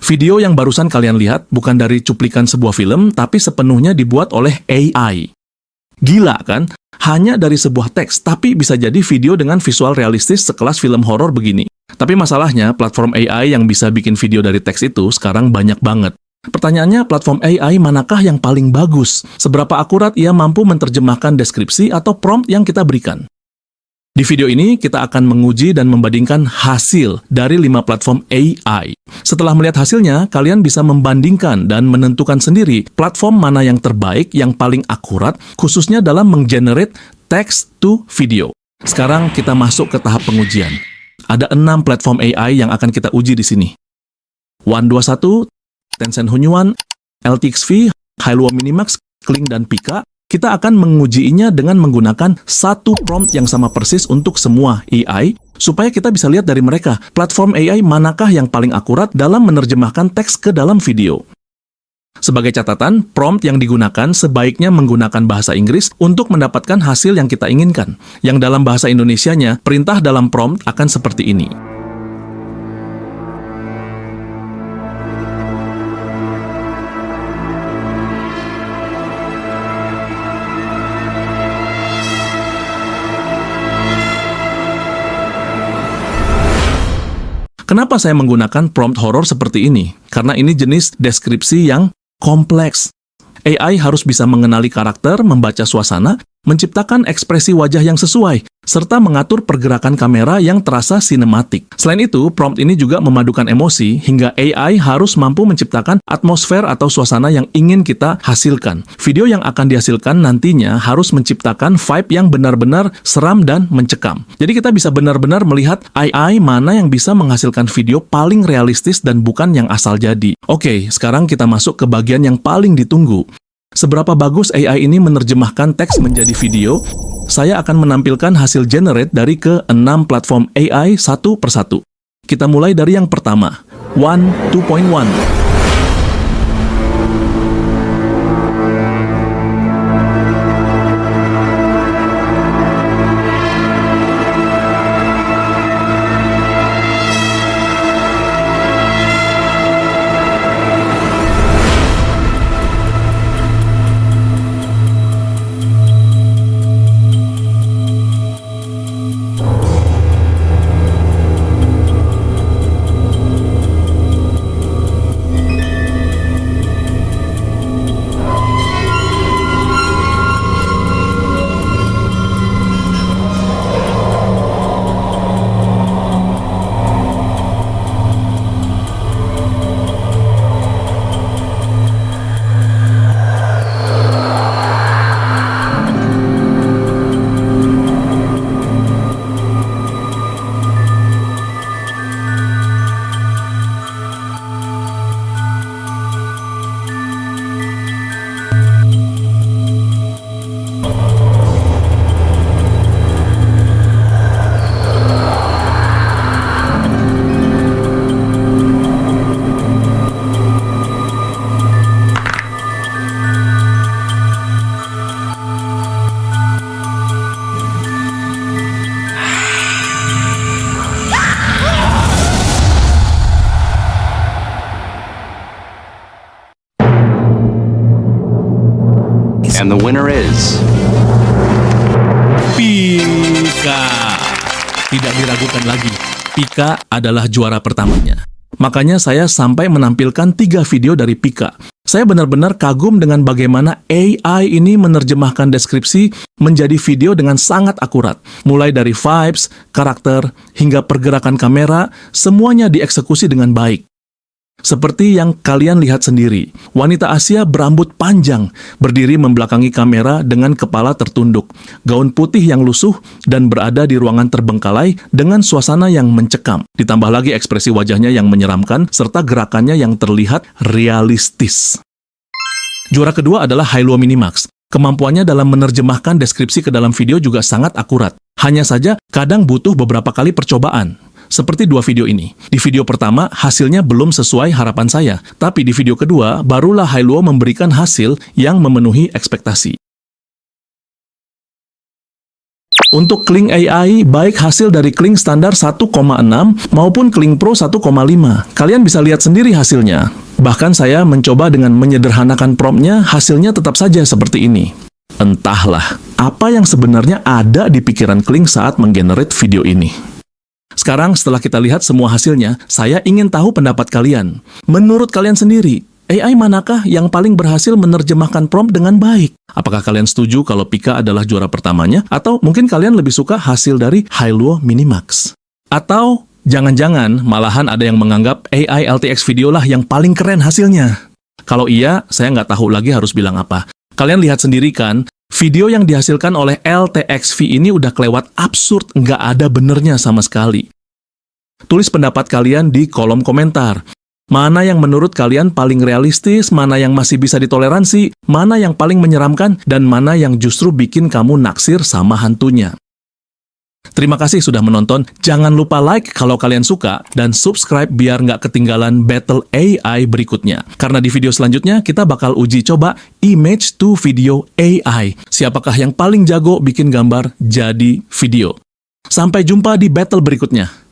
Video yang barusan kalian lihat bukan dari cuplikan sebuah film, tapi sepenuhnya dibuat oleh AI. Gila kan? Hanya dari sebuah teks, tapi bisa jadi video dengan visual realistis sekelas film horor begini. Tapi masalahnya, platform AI yang bisa bikin video dari teks itu sekarang banyak banget. Pertanyaannya, platform AI manakah yang paling bagus? Seberapa akurat ia mampu menerjemahkan deskripsi atau prompt yang kita berikan? Di video ini, kita akan menguji dan membandingkan hasil dari 5 platform AI. Setelah melihat hasilnya, kalian bisa membandingkan dan menentukan sendiri platform mana yang terbaik, yang paling akurat, khususnya dalam menggenerate text to video. Sekarang kita masuk ke tahap pengujian. Ada 6 platform AI yang akan kita uji di sini. 121, Tencent Hunyuan, LTXV, Hailuo Minimax, Kling, dan Pika. Kita akan mengujinya dengan menggunakan satu prompt yang sama persis untuk semua AI, supaya kita bisa lihat dari mereka, platform AI manakah yang paling akurat dalam menerjemahkan teks ke dalam video. Sebagai catatan, prompt yang digunakan sebaiknya menggunakan bahasa Inggris untuk mendapatkan hasil yang kita inginkan. Yang dalam bahasa Indonesianya, perintah dalam prompt akan seperti ini. Kenapa saya menggunakan prompt horor seperti ini? Karena ini jenis deskripsi yang kompleks. AI harus bisa mengenali karakter, membaca suasana, menciptakan ekspresi wajah yang sesuai, serta mengatur pergerakan kamera yang terasa sinematik. Selain itu, prompt ini juga memadukan emosi hingga AI harus mampu menciptakan atmosfer atau suasana yang ingin kita hasilkan. Video yang akan dihasilkan nantinya harus menciptakan vibe yang benar-benar seram dan mencekam. Jadi kita bisa benar-benar melihat AI mana yang bisa menghasilkan video paling realistis dan bukan yang asal jadi. Oke, sekarang kita masuk ke bagian yang paling ditunggu. Seberapa bagus AI ini menerjemahkan teks menjadi video? Saya akan menampilkan hasil generate dari ke-6 platform AI satu persatu. Kita mulai dari yang pertama, 2.1. And the winner is... Pika. Tidak diragukan lagi, Pika adalah juara pertamanya. Makanya saya sampai menampilkan 3 video dari Pika. Saya benar-benar kagum dengan bagaimana AI ini menerjemahkan deskripsi menjadi video dengan sangat akurat. Mulai dari vibes, karakter, hingga pergerakan kamera, semuanya dieksekusi dengan baik. Seperti yang kalian lihat sendiri, wanita Asia berambut panjang, berdiri membelakangi kamera dengan kepala tertunduk, gaun putih yang lusuh, dan berada di ruangan terbengkalai dengan suasana yang mencekam. Ditambah lagi ekspresi wajahnya yang menyeramkan, serta gerakannya yang terlihat realistis. Juara kedua adalah Hailuo Minimax. Kemampuannya dalam menerjemahkan deskripsi ke dalam video juga sangat akurat. Hanya saja, kadang butuh beberapa kali percobaan. Seperti 2 video ini. Di video pertama, hasilnya belum sesuai harapan saya. Tapi di video kedua, barulah Hailuo memberikan hasil yang memenuhi ekspektasi. Untuk Kling AI, baik hasil dari Kling standar 1,6 maupun Kling Pro 1,5. Kalian bisa lihat sendiri hasilnya. Bahkan saya mencoba dengan menyederhanakan promptnya, hasilnya tetap saja seperti ini. Entahlah, apa yang sebenarnya ada di pikiran Kling saat menggenerate video ini. Sekarang setelah kita lihat semua hasilnya, saya ingin tahu pendapat kalian. Menurut kalian sendiri, AI manakah yang paling berhasil menerjemahkan prompt dengan baik? Apakah kalian setuju kalau Pika adalah juara pertamanya? Atau mungkin kalian lebih suka hasil dari Hailuo Minimax? Atau jangan-jangan malahan ada yang menganggap AI LTX video lah yang paling keren hasilnya? Kalau iya, saya nggak tahu lagi harus bilang apa. Kalian lihat sendiri kan, video yang dihasilkan oleh LTXV ini udah kelewat absurd, nggak ada benernya sama sekali. Tulis pendapat kalian di kolom komentar. Mana yang menurut kalian paling realistis, mana yang masih bisa ditoleransi, mana yang paling menyeramkan, dan mana yang justru bikin kamu naksir sama hantunya. Terima kasih sudah menonton. Jangan lupa like kalau kalian suka, dan subscribe biar nggak ketinggalan battle AI berikutnya. Karena di video selanjutnya kita bakal uji coba image to video AI. Siapakah yang paling jago bikin gambar jadi video? Sampai jumpa di battle berikutnya.